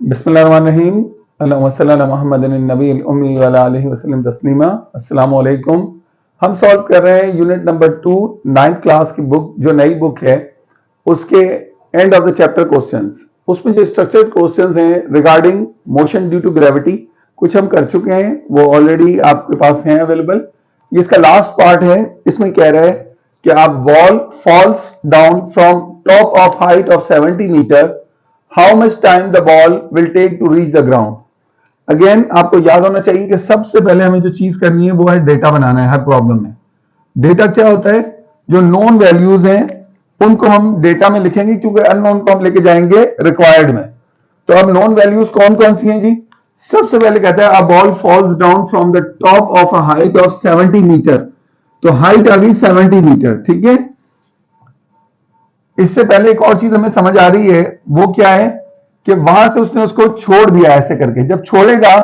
बिस्मिल्लाहिर्रहमानिर्रहीम। अल्लाहुम्मा सल्ली अला मुहम्मदिन नबील उम्मी व अला आलिहि वसल्लम तस्लीमा। अस्सलामु अलैकुम। हम सॉल्व कर रहे हैं यूनिट नंबर 2 9th क्लास की बुक, जो नई बुक है उसके end of the chapter questions. उसमें जो स्ट्रक्चर्ड क्वेश्चंस हैं regarding motion due to gravity, कुछ हम कर चुके हैं, वो ऑलरेडी आपके पास हैं अवेलेबल। ये इसका लास्ट पार्ट है। इसमें कह रहा है कि आप ball falls down from top of height of 70 metre, how much time the ball will take to reach the ground. Again आपको याद होना चाहिए कि सबसे पहले हमें जो चीज करनी है वो है डेटा बनाना है। हर प्रॉब्लम में डेटा क्या होता है, जो नोन वैल्यूज हैं उनको हम डेटा में लिखेंगे, क्योंकि अननोन को हम लेके जाएंगे रिक्वायर्ड में। तो अब नोन वैल्यूज कौन कौन सी हैं जी? सबसे पहले कहता है a ball falls down from the top of a height of 70 metre. तो हाइट आ गई 70 मीटर, ठीक है। इससे पहले एक और चीज हमें समझ आ रही है, वो क्या है कि वहां से उसने उसको छोड़ दिया ऐसे करके। जब छोड़ेगा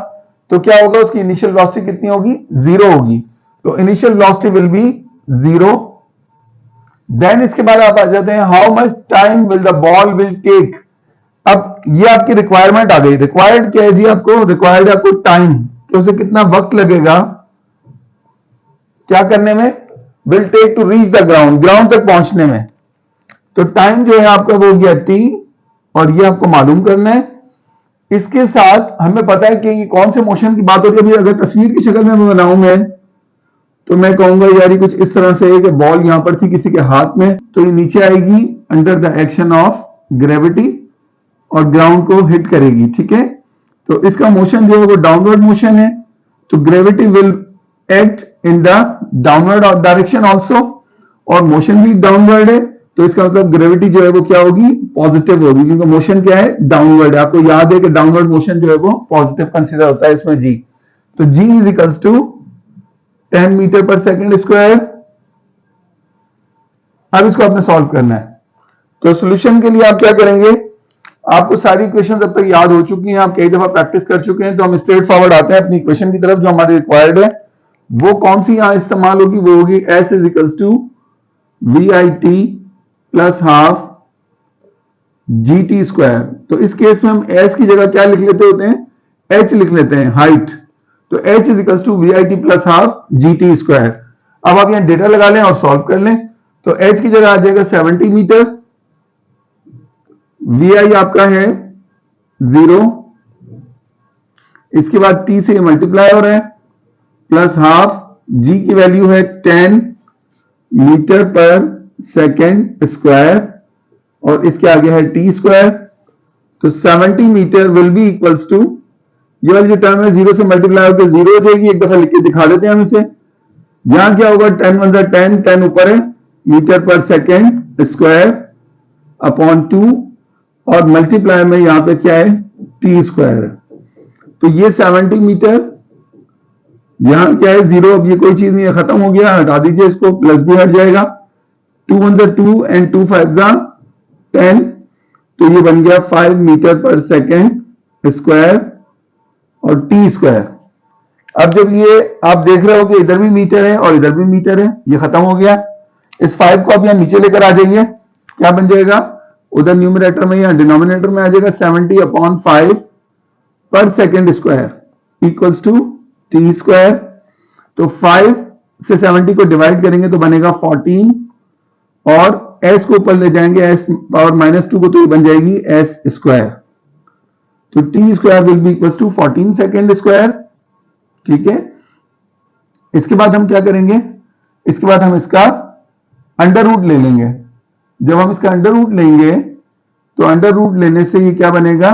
तो क्या होगा, उसकी इनिशियल वेलोसिटी कितनी होगी? 0 होगी। तो initial velocity will be 0। Then इसके बाद आप आ जाते हैं how much time will the ball will take. अब ये आपकी रिक्वायरमेंट आ गई। रिक्वायर्ड क्या है जी? आपको रिक्वायर्ड आपको टाइम, कि उसे कितना वक्त लगेगा क्या करने में, will take to reach the ground, ground तक पहुंचने में। तो टाइम जो है आपका वो हो गया टी, और ये आपको मालूम करना है। इसके साथ हमें पता है कि ये कौन से मोशन की बात हो रही है। अभी अगर तस्वीर की शक्ल में बनाऊं मैं, तो मैं कहूंगा यार ये कुछ इस तरह से है कि बॉल यहां पर थी किसी के हाथ में, तो ये नीचे आएगी under the action of gravity और ग्राउंड को हिट करेगी, ठीक है। तो इसका मोशन जो है वो डाउनवर्ड मोशन है। तो gravity will act in the downward direction also, और मोशन भी डाउनवर्ड है। तो इसका मतलब ग्रेविटी जो है वो क्या होगी? पॉजिटिव होगी, क्योंकि मोशन क्या है? डाउनवर्ड है। आपको याद है कि डाउनवर्ड मोशन जो है वो पॉजिटिव कंसीडर होता है इसमें जी। तो जी इज इक्वल्स टू 10 मीटर पर सेकेंड स्क्वायर। अब इसको आपने सॉल्व करना है। तो सॉल्यूशन के लिए आप क्या करेंगे, आपको सारी इक्वेशंस अब तक याद हो चुकी हैं, आप कई दफा प्रैक्टिस कर चुके हैं। तो हम स्ट्रेट फॉरवर्ड आते हैं अपनी इक्वेशन की तरफ जो हमारी रिक्वायर्ड है। वो कौन सी यहां इस्तेमाल होगी? वो होगी s is equals to v i t plus half g t square. तो इस केस में हम एस की जगह क्या लिख लेते होते हैं? एच लिख लेते हैं, हाइट। तो h is equals to v i t plus half g t square. अब आप यहां डेटा लगा लें और सॉल्व कर लें। तो एच की जगह आ जाएगा 70 मीटर, वी आई आपका है 0, इसके बाद टी से मल्टीप्लाई हो रहा है, प्लस हाफ, जी की वैल्यू है 10 मीटर पर सेकेंड स्क्वायर, और इसके आगे है टी स्क्वायर। तो 70 metre will be equals to, ये वाली जो टर्म है 0 से मल्टीप्लाई होकर 0 हो जाएगी। एक दफा लिख के दिखा देते हैं हम इसे। यहां क्या होगा? 10 1 10, 10 ऊपर है, मीटर पर सेकेंड स्क्वायर अपॉन 2, और मल्टीप्लाई में यहां पे क्या है? T square. तो ये 70 मीटर, यहां क्या है? 0। अब ये कोई चीज नहीं है, खत्म हो गया, हटा दीजिए इसको, प्लस भी हट जाएगा। 2 1 2 एंड 2 5 10। तो ये बन गया 5 मीटर पर सेकेंड स्क्वायर और टी स्क्वायर। अब जब ये आप देख रहे हो कि इधर भी मीटर है और इधर भी मीटर है, ये खत्म हो गया। इस 5 को आप यहां नीचे लेकर आ जाइए, क्या बन जाएगा? उधर न्यूमरेटर में या डिनोमिनेटर में आ जाएगा 70 अपॉन 5 पर second square equals to t square. तो 5 से 70 को डिवाइड करेंगे तो बनेगा 14, और s को ऊपर ले जाएंगे s पावर -2 को, तो ये बन जाएगी s स्क्वायर। तो t square will be equals to 14 second square, ठीक है। इसके बाद हम क्या करेंगे? इसके बाद हम इसका अंडर रूट ले लेंगे। जब हम इसका अंडर रूट लेंगे तो अंडर रूट लेने से ये क्या बनेगा?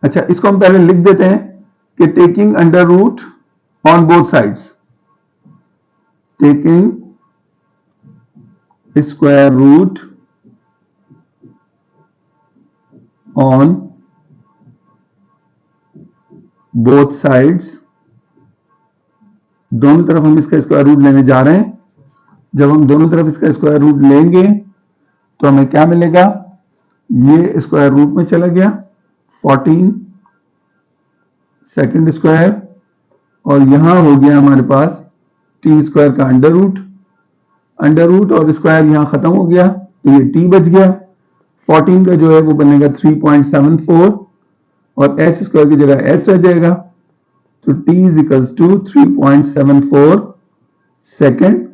अच्छा, इसको हम पहले लिख देते हैं कि taking under root on both sides, taking square root on both sides, दोनों तरफ हम इसका स्क्वायर रूट लेने जा रहे हैं। जब हम दोनों तरफ इसका स्क्वायर रूट लेंगे तो हमें क्या मिलेगा? ये स्क्वायर रूट में चला गया 14 सेकेंड स्क्वायर, और यहां हो गया हमारे पास टी स्क्वायर का अंडर रूट, और स्क्वायर यहां खत्म हो गया, तो ये टी बच गया। 14 का जो है वो बनेगा 3.74 और एस स्क्वायर की जगह एस रह जाएगा, तो t is equals to 3.74 second.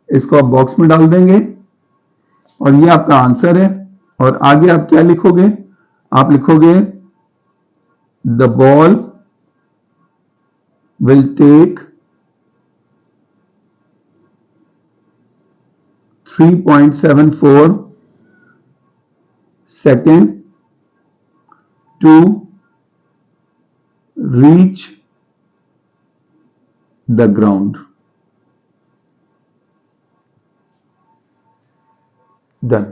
इसको आप बॉक्स में डाल देंगे और ये आपका आंसर है। और आगे आप क्या लिखोगे? आप लिखोगे the ball will take 3.74 second to reach the ground. Done.